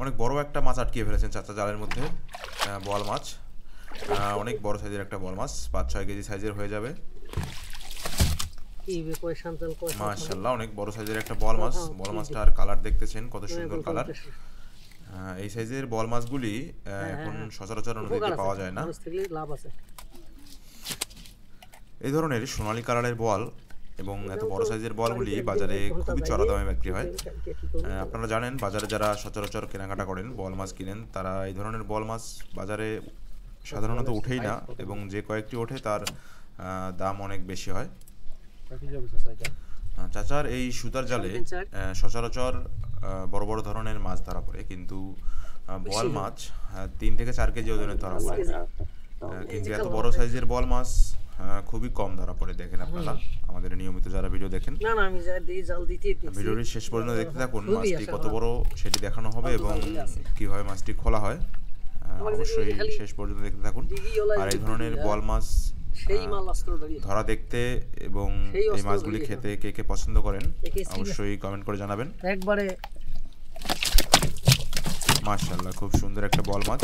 অনেক বড় একটা মাছ আটকিয়ে ফেলেছেন চাচা জালের মধ্যে। বোয়াল মাছ, অনেক বড় সাইজের একটা বোয়াল মাছ, 5-6 কেজি সাইজের হয়ে যাবে। মাশাআল্লাহ, অনেক বড় সাইজের একটা বোয়াল মাছ। বোয়াল মাছটার কালার দেখতেছেন কত সুন্দর কালার। এই সাইজের বোয়াল মাছগুলি এখন সচরাচর নদীতে পাওয়া যায় না। এই ধরনের সোনালী কালারের বোয়াল এবং এত বড় সাইজের বোয়ালগুলি বাজারে খুবই চড়া দামে বিক্রি হয়। আপনারা জানেন, বাজারে যারা সচরাচর কেনাকাটা করেন, বোয়াল মাছ কিনেন, তারা এই ধরনের বোয়াল মাছ বাজারে সাধারণত উঠেই না, এবং যে কয়েকটি ওঠে তার দাম অনেক বেশি হয়। চাচার এই সুতার জালে সচরাচর বড় বড় ধরনের মাছ ধরা পড়ে, কিন্তু বোয়াল মাছ 3 থেকে 4 কেজি ওজনের ধরা পড়ে। কিন্তু এত বড় সাইজের বোয়াল মাছ খুবই কম ধরা পড়ে। দেখেন আপনারা আমাদের নিয়মিত যারা ভিডিও দেখেন, ভিডিওটি শেষ পর্যন্ত দেখতে থাকুন। মাছটি কত বড় সেটি দেখানো হবে এবং কিভাবে মাছটি খোলা হয়, অবশ্যই শেষ পর্যন্ত দেখতে থাকুন। আর এই ধরনের বোয়াল মাছ ধরা দেখতে এবং এই মাছগুলি খেতে কে কে পছন্দ করেন অবশ্যই কমেন্ট করে জানাবেন। একবারে মাশাআল্লাহ, খুব সুন্দর একটা বোয়াল মাছ।